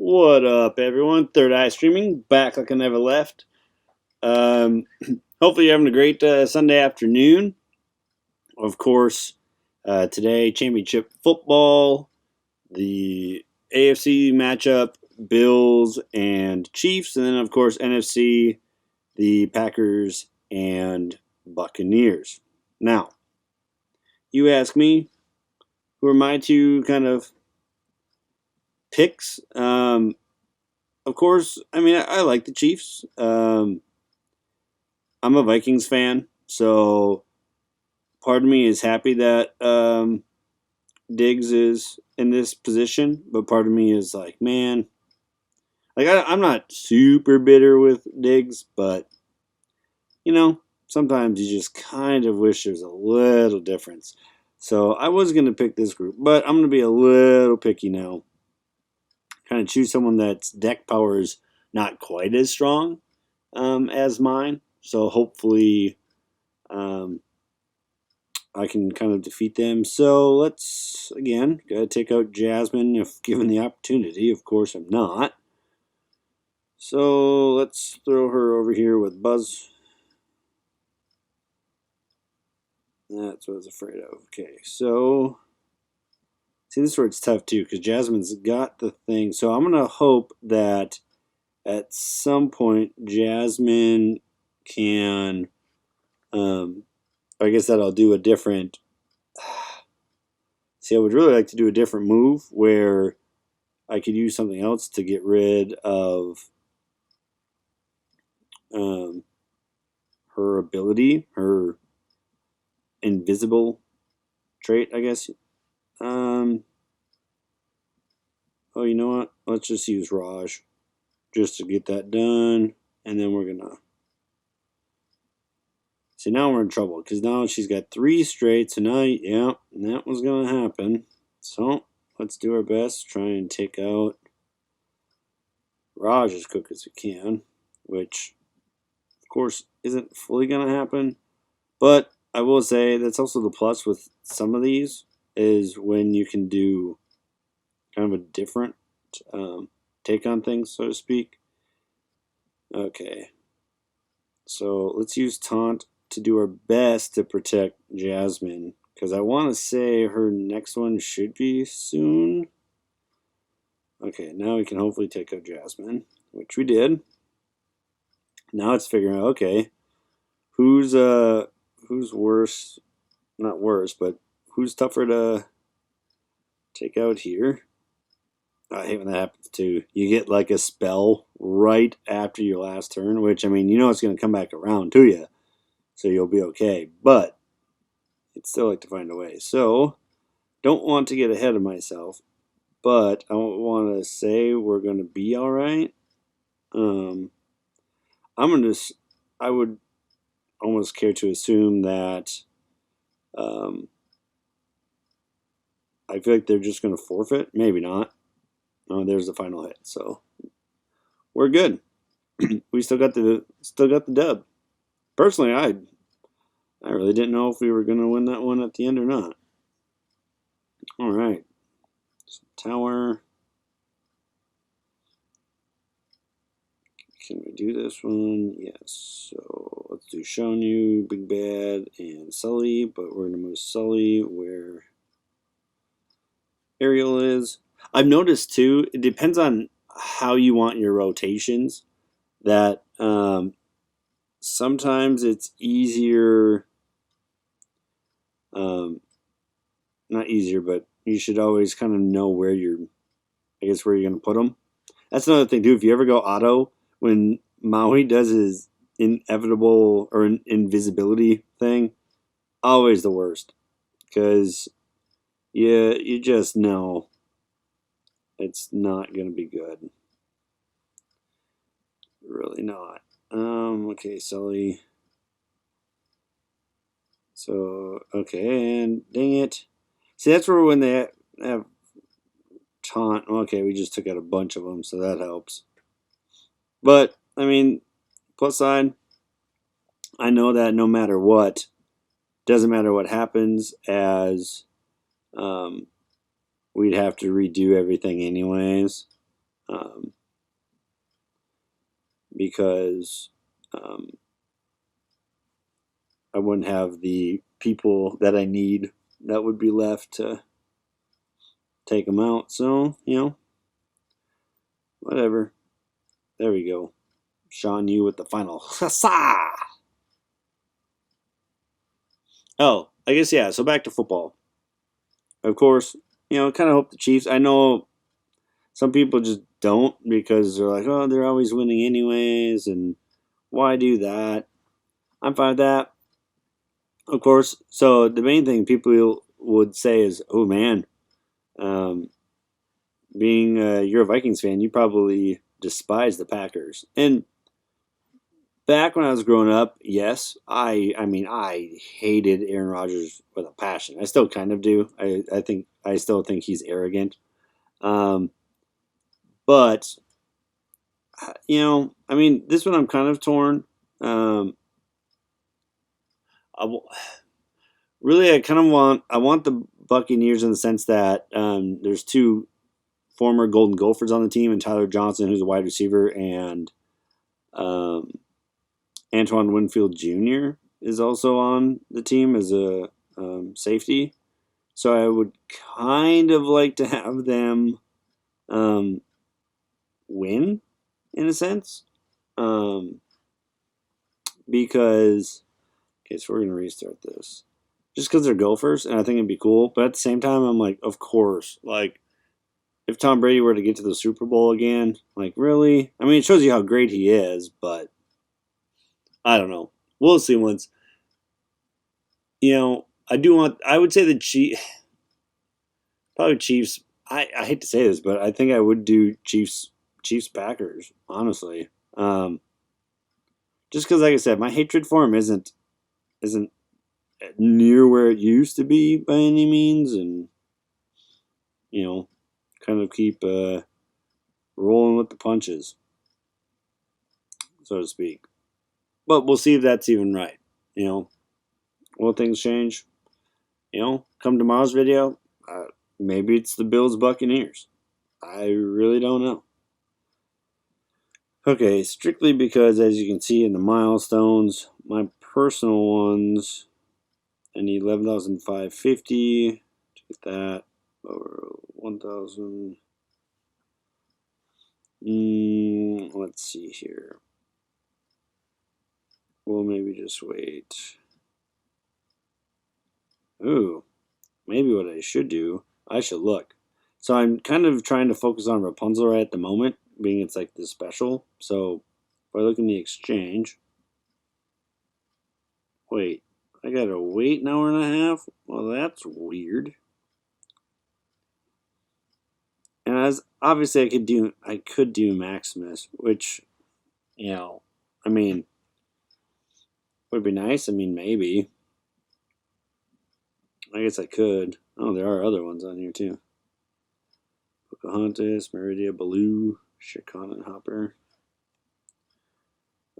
What up, everyone? Third Eye Streaming, back like I never left. Um, Hopefully, you're having a great Sunday afternoon. Of course, today, championship football, the AFC matchup, Bills and Chiefs, and then, of course, NFC, the Packers and Buccaneers. Now, you ask me, who are my two kind of picks? Of course, I mean, I like the Chiefs. I'm a Vikings fan, so part of me is happy that Diggs is in this position, but part of me is like, man, like I'm not super bitter with Diggs, but sometimes you just kind of wish there's a little difference. So I was going to pick this group, but I'm going to be a little picky now. Kind of choose someone that's deck power is not quite as strong as mine. So hopefully I can kind of defeat them. So let's, again, gotta take out Jasmine if given the opportunity. Of course I'm not. So let's throw her over here with Buzz. That's what I was afraid of. Okay, so see, this is where it's tough too, because Jasmine's got the thing. So I'm gonna hope that at some point Jasmine can I guess that I'll do a different. See, I would really like to do a different move where I could use something else to get rid of her ability, her invisible trait, I guess. Oh, you know what? Let's just use Raj just to get that done, and then we're gonna. See, now we're in trouble because now she's got 3 straight. So now, yeah, that was gonna happen. So let's do our best, try and take out Raj as quick as we can, which of course isn't fully gonna happen. But I will say that's also the plus with some of these is when you can do kind of a different take on things, so to speak. Okay, so let's use Taunt to do our best to protect Jasmine, because I want to say her next one should be soon. Okay, now we can hopefully take out Jasmine, which we did. Now it's figuring out, okay, who's worse, not worse, but who's tougher to take out here. I hate when that happens too. You get like a spell right after your last turn, which, I mean, it's going to come back around to you, so you'll be okay. But I'd still like to find a way. So, don't want to get ahead of myself, but I want to say we're going to be all right. I would almost care to assume that I feel like they're just going to forfeit. Maybe not. Oh, there's the final hit. So we're good. We still got the dub. Personally, I really didn't know if we were going to win that one at the end or not. All right. So, tower. Can we do this one? Yes. So let's do Shonu, Big Bad, and Sully. But we're going to move Sully where Ariel is. I've noticed too, it depends on how you want your rotations, that sometimes it's easier, not easier, but you should always kind of know where you're going to put them. That's another thing too. If you ever go auto, when Maui does his inevitable or invisibility thing, always the worst, because you just know it's not going to be good. Really not. Okay, Sully. So, okay, and dang it. See, that's where when they have taunt. Okay, we just took out a bunch of them, so that helps. But, I mean, plus side, I know that no matter what, doesn't matter what happens, as we'd have to redo everything anyways. because I wouldn't have the people that I need that would be left to take them out. So, whatever. There we go. Sean, you with the final. Oh, I guess, yeah. So back to football. Of course, kind of hope the Chiefs. I know some people just don't because they're like, oh, they're always winning anyways, and why do that? I'm fine with that. Of course. So the main thing people would say is, oh man, um, being you're a Vikings fan, you probably despise the Packers. And back when I was growing up, yes, I mean I hated Aaron Rodgers with a passion. I still kind of do. I still think he's arrogant. Um, but I mean, this one I'm kind of torn. Um, I, really, I want the Buccaneers in the sense that there's two former Golden Gophers on the team, and Tyler Johnson, who's a wide receiver, and um, Antoine Winfield Jr. is also on the team as a safety. So I would kind of like to have them win, in a sense, um, because okay, so we're gonna restart this just because they're Gophers, and I think it'd be cool. But at the same time, I'm like, of course, like if Tom Brady were to get to the Super Bowl again, like really, I mean, it shows you how great he is, but I don't know. We'll see once. I do want. I would say the probably Chiefs. I hate to say this, but I think I would do Chiefs Packers. Honestly, just because, like I said, my hatred for him isn't near where it used to be by any means, and kind of keep rolling with the punches, so to speak. But we'll see if that's even right. Will things change? Come tomorrow's video, maybe it's the Bills Buccaneers. I really don't know. Okay, strictly because as you can see in the milestones, my personal ones, I need 11,550 to get that over 1,000. Let's see here. We'll maybe just wait. Ooh, maybe what I should do, I should look. So I'm kind of trying to focus on Rapunzel right at the moment, being it's like the special. So if I look in the exchange, wait, I gotta wait an hour and a half? Well, that's weird. And as obviously I could do Maximus, which, I mean, would be nice. I mean, maybe. I guess I could. Oh, there are other ones on here too. Pocahontas, Meridia, Baloo, Shirkan, and Hopper.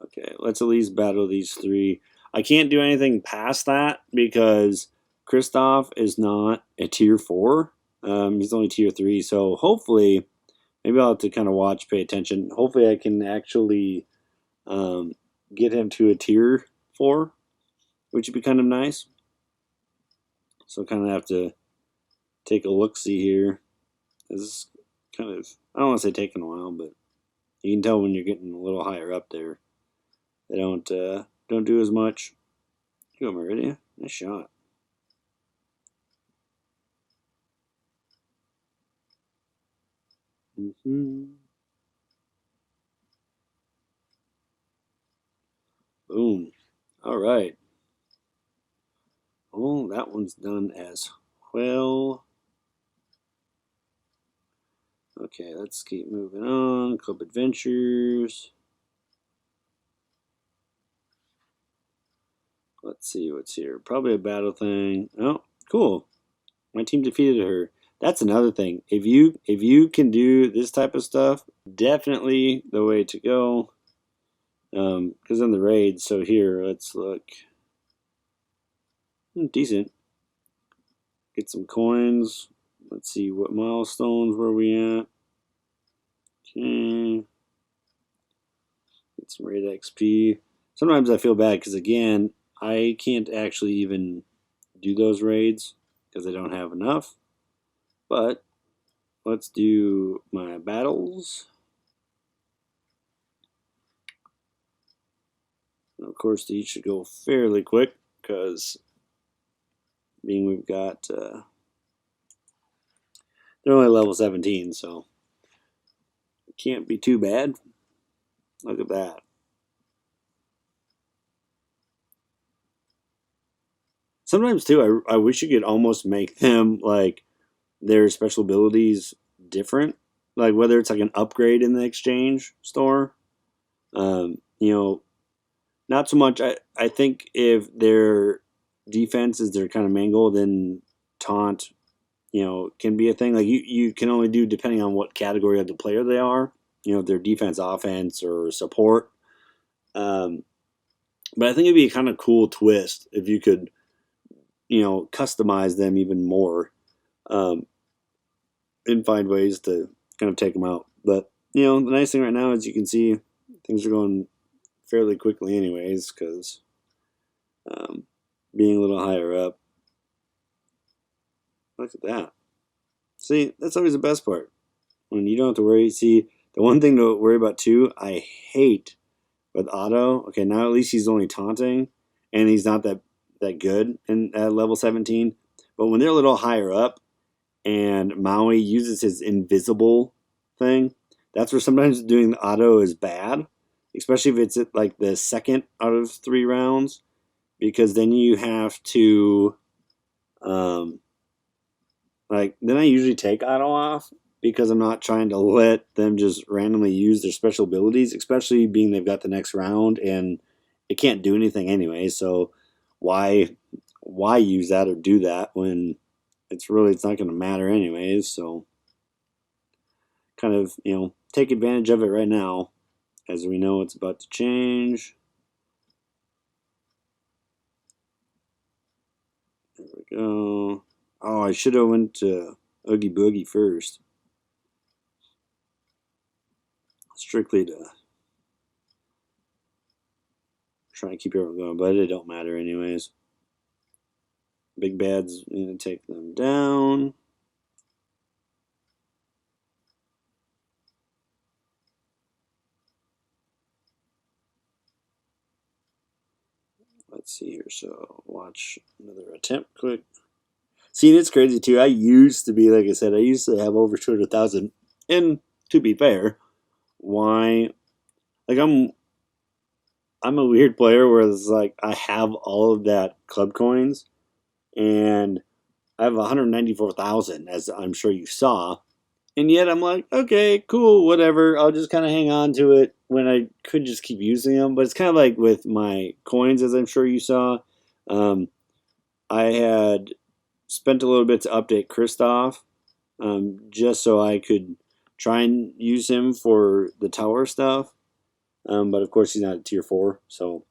Okay, let's at least battle these three. I can't do anything past that because Kristoff is not a tier 4. He's only tier 3. So hopefully, maybe I'll have to kind of watch, pay attention. Hopefully, I can actually get him to a tier 4, which would be kind of nice. So kind of have to take a look-see here. This is kind of, I don't want to say taking a while, but you can tell when you're getting a little higher up there. They don't do as much. Here you go, Meridia. Nice shot. Boom. All right. Oh, that one's done as well. Okay, let's keep moving on. Club Adventures. Let's see what's here. Probably a battle thing. Oh, cool. My team defeated her. That's another thing. If you can do this type of stuff, definitely the way to go. Because in the raid, so here, let's look. Decent. Get some coins. Let's see, what milestones were we at? Okay. Get some raid XP. Sometimes I feel bad because, again, I can't actually even do those raids because I don't have enough. But let's do my battles. And of course, these should go fairly quick because being we've got they're only level 17, so it can't be too bad. Look at that. Sometimes too, I wish you could almost make them like their special abilities different, like whether it's like an upgrade in the exchange store. You know, not so much. I think if their defense is their kind of main goal, then taunt, can be a thing. Like you can only do depending on what category of the player they are. Their defense, offense, or support. Um, but I think it'd be a kind of cool twist if you could, customize them even more, um, and find ways to kind of take them out. But the nice thing right now is you can see things are going fairly quickly, anyways, because being a little higher up. Look at that. See, that's always the best part when you don't have to worry. See, the one thing to worry about too, I hate with Otto. Okay, now at least he's only taunting, and he's not that good in at level 17. But when they're a little higher up, and Maui uses his invisible thing, that's where sometimes doing the auto is bad, especially if it's at like the second out of 3 rounds, because then you have to, then I usually take auto off because I'm not trying to let them just randomly use their special abilities, especially being they've got the next round and it can't do anything anyway. So why use that or do that when it's not going to matter anyways? So kind of, take advantage of it right now as we know it's about to change. There we go. Oh, I should have went to Oogie Boogie first. Strictly to try and keep everyone going, but it don't matter anyways. Big Bad's going to take them down. Let's see here. So watch another attempt quick. See, it's crazy too. I used to be, like I said, I used to have over 200,000. And to be fair, why? Like I'm a weird player where it's like I have all of that club coins and I have 194,000, as I'm sure you saw. And yet I'm like, okay, cool, whatever. I'll just kind of hang on to it when I could just keep using them. But it's kind of like with my coins, as I'm sure you saw. I had spent a little bit to update Kristoff, just so I could try and use him for the tower stuff. But of course, he's not a tier 4, so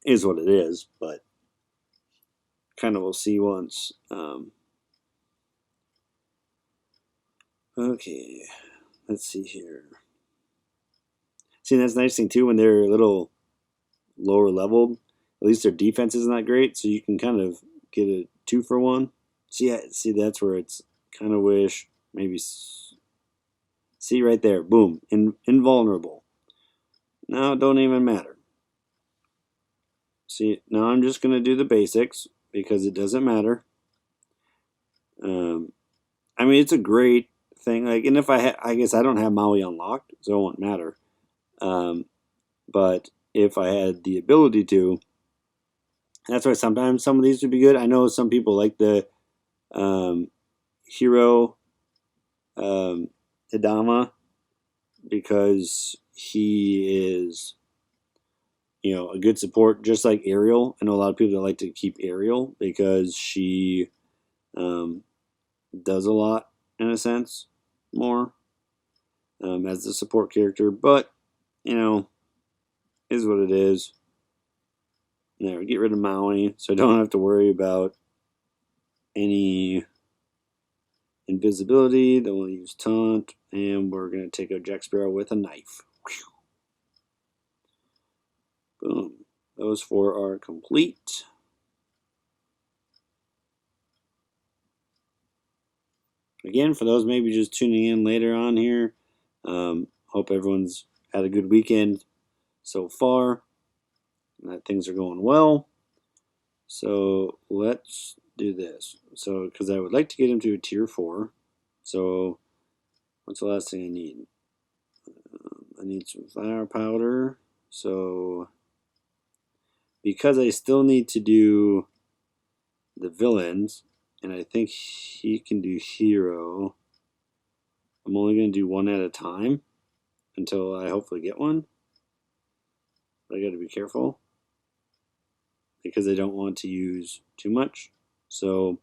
it is what it is. But kind of we'll see once. Okay, let's see here. See, that's the nice thing too when they're a little lower leveled. At least their defense isn't that great, so you can kind of get a 2-for-1. See, that's where it's kind of wish maybe. See right there, boom, invulnerable. Now it don't even matter. See, now I'm just gonna do the basics because it doesn't matter. I mean, it's a great thing. Like, and if I guess I don't have Maui unlocked, so it won't matter. But if I had the ability to, that's why sometimes some of these would be good. I know some people like the hero Hidama because he is, a good support, just like Ariel. I know a lot of people that like to keep Ariel because she does a lot in a sense more as the support character, but is what it is. There, get rid of Maui, so I don't have to worry about any invisibility, then we'll use taunt, and we're going to take out Jack Sparrow with a knife. Whew. Boom. Those four are complete. Again, for those maybe just tuning in later on here, hope everyone's had a good weekend so far, and that things are going well. So let's do this. So, because I would like to get him to a tier 4. So, what's the last thing I need? I need some firepower. So, because I still need to do the villains, and I think he can do hero, I'm only going to do one at a time until I hopefully get one. But I got to be careful because I don't want to use too much. So,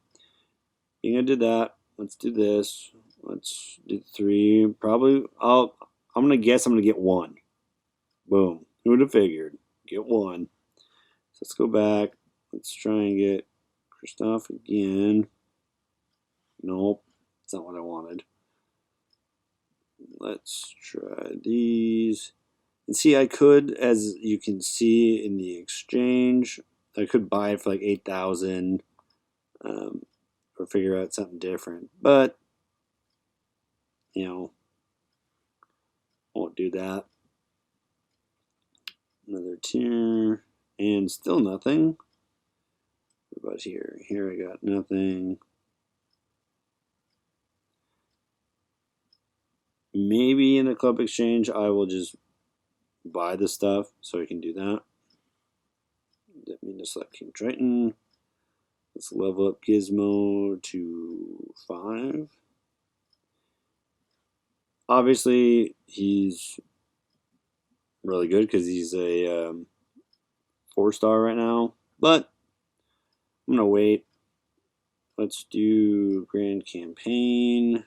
being I did that, let's do this. Let's do 3. Probably, I'm going to guess I'm going to get 1. Boom. Who would have figured? Get 1. So let's go back. Let's try and get Kristoff again. Nope. That's not what I wanted. Let's try these. And see, I could, as you can see in the exchange, I could buy it for like 8,000 or figure out something different. But, you know, won't do that. Another tier. And still nothing. What about here? Here I got nothing. Maybe in the club exchange I will just buy the stuff so I can do that. Let me just select King Triton. Let's level up Gizmo to 5. Obviously, he's really good because he's a 4-star right now. But I'm going to wait. Let's do Grand Campaign.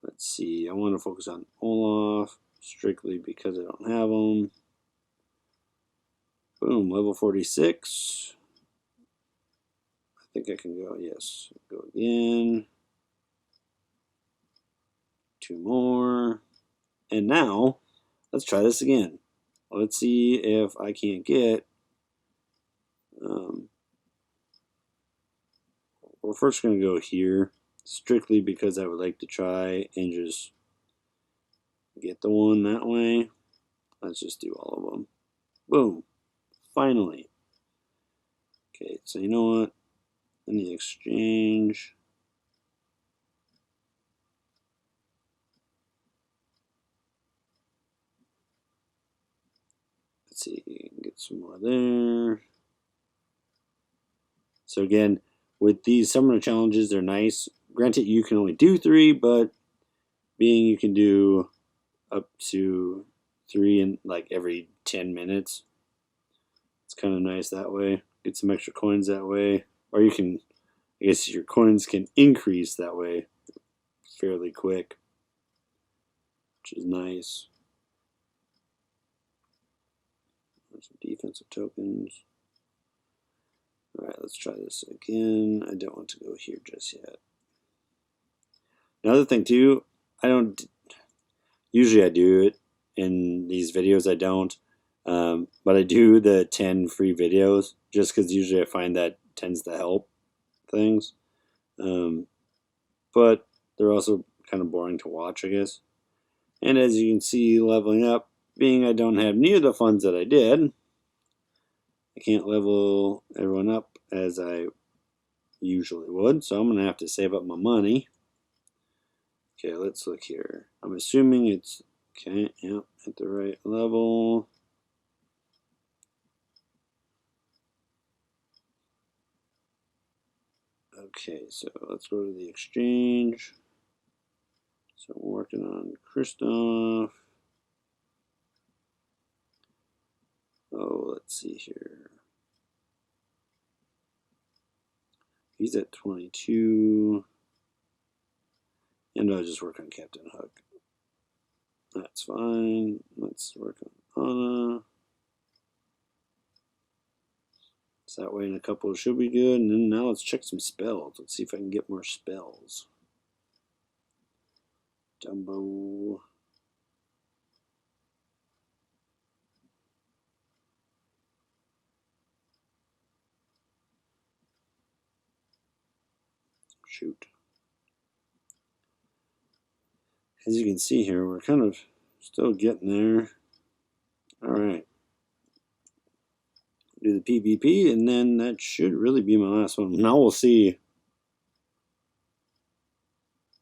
Let's see. I want to focus on Olaf strictly because I don't have him. Boom, level 46. I think I can go, yes. Go again. 2 more. And now, let's try this again. Let's see if I can't get... we're first going to go here, strictly because I would like to try and just get the one that way. Let's just do all of them. Boom. Finally. Okay, so you know what? In the exchange... Let's see, get some more there. So again, with these summoner challenges, they're nice. Granted, you can only do 3, but being you can do up to 3 in like every 10 minutes, it's kind of nice that way. Get some extra coins that way. Or you can, I guess your coins can increase that way fairly quick, which is nice. There's some defensive tokens. Alright, let's try this again. I don't want to go here just yet. Another thing too, usually I do it in these videos, I don't. But I do the 10 free videos just because usually I find that tends to help things. But they're also kind of boring to watch, I guess. And as you can see, leveling up, being I don't have near the funds that I did, I can't level everyone up as I usually would, so I'm going to have to save up my money. Okay, let's look here. I'm assuming it's, okay, yep, at the right level. Okay, so let's go to the exchange. So I'm working on Kristoff. Oh, let's see here. He's at 22. And I'll just work on Captain Hook. That's fine. Let's work on Anna. So that way in a couple should be good. And then now let's check some spells. Let's see if I can get more spells. Dumbo. Shoot. As you can see here, we're kind of still getting there. Alright. Do the PvP, and then that should really be my last one. Now we'll see.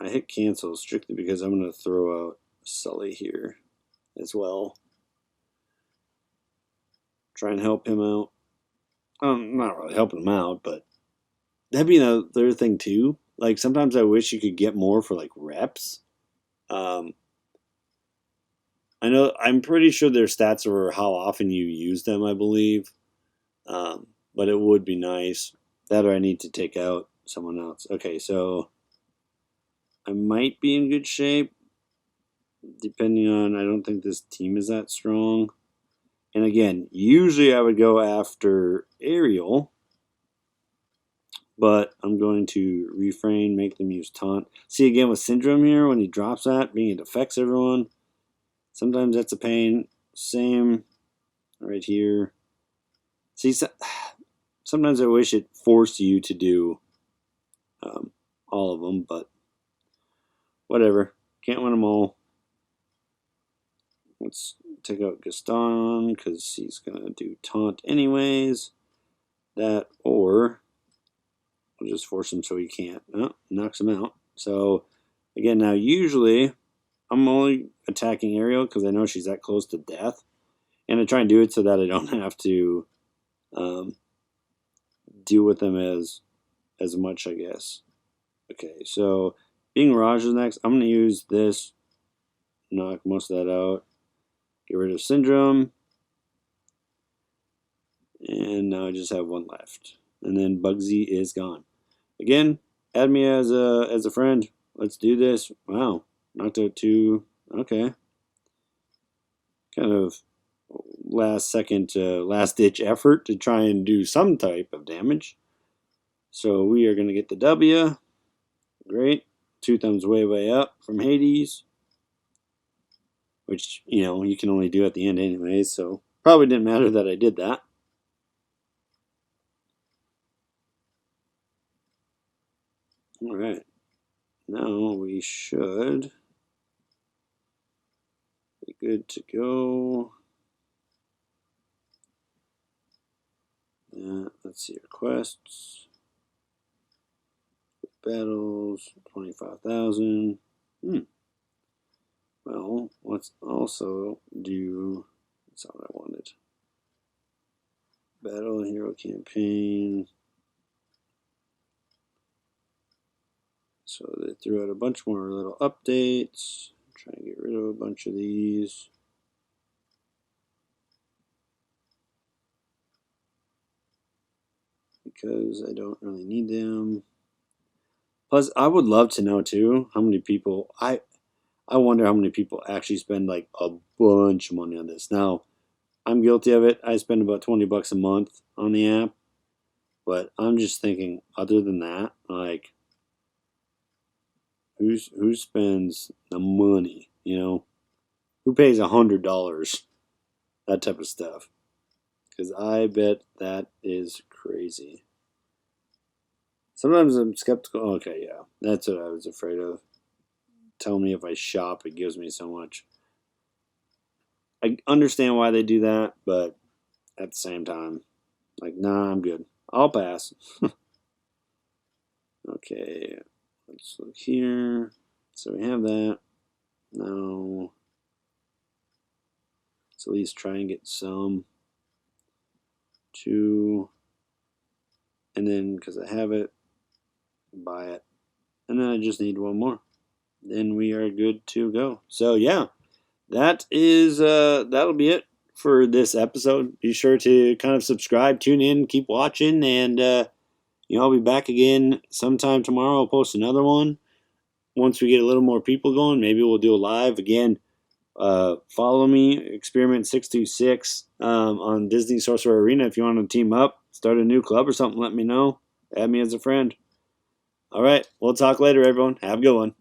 I hit cancel strictly because I'm going to throw out Sully here as well. Try and help him out. Not really helping him out, but that'd be another thing too. Like sometimes I wish you could get more for like reps. I know I'm pretty sure their stats are how often you use them, I believe. But it would be nice. That or I need to take out someone else. Okay, so I might be in good shape. Depending on, I don't think this team is that strong. And again, usually I would go after Ariel. But I'm going to refrain, make them use taunt. See again with Syndrome here, when he drops that, being it affects everyone. Sometimes that's a pain. Same right here. See, sometimes I wish it forced you to do all of them, but whatever. Can't win them all. Let's take out Gaston, because he's going to do taunt anyways. That, or we'll just force him so he can't. Oh, knocks him out. So, again, now usually I'm only attacking Ariel because I know she's that close to death. And I try and do it so that I don't have to deal with them as much, I guess. Okay, so being Raj is next. I'm going to use this. Knock most of that out. Get rid of Syndrome. And now I just have one left. And then Bugsy is gone. Again, add me as a friend. Let's do this. Wow. Knocked out 2. Okay. Kind of last second, last ditch effort to try and do some type of damage. So we are going to get the W. Great. 2 thumbs way up from Hades. Which, you know, you can only do at the end anyway. So probably didn't matter that I did that. Alright. Now we should be good to go. Let's see, requests. Battles, 25,000. Well, let's also do, that's not what I wanted. Battle Hero Campaign. So they threw out a bunch more little updates. Try and get rid of a bunch of these. Because I don't really need them. Plus, I would love to know too how many people, I wonder how many people actually spend like a bunch of money on this. Now, I'm guilty of it. I spend about $20 a month on the app. But I'm just thinking, other than that, like, who spends the money, you know? Who pays $100? That type of stuff. Because I bet that is crazy. Sometimes I'm skeptical. Okay, yeah. That's what I was afraid of. Tell me if I shop, it gives me so much. I understand why they do that, but at the same time, like, nah, I'm good. I'll pass. Okay, let's look here. So we have that. Now, let's at least try and get some. 2. And then, because I have it, buy it. And then I just need 1 more. Then we are good to go. So, yeah, that is, that'll be it for this episode. Be sure to kind of subscribe, tune in, keep watching, and, you know, I'll be back again sometime tomorrow. I'll post another one. Once we get a little more people going, maybe we'll do a live again. Follow me, Experiment626 on Disney Sorcerer Arena if you want to team up. start a new club or something, let me know. Add me as a friend. All right, we'll talk later, everyone. Have a good one.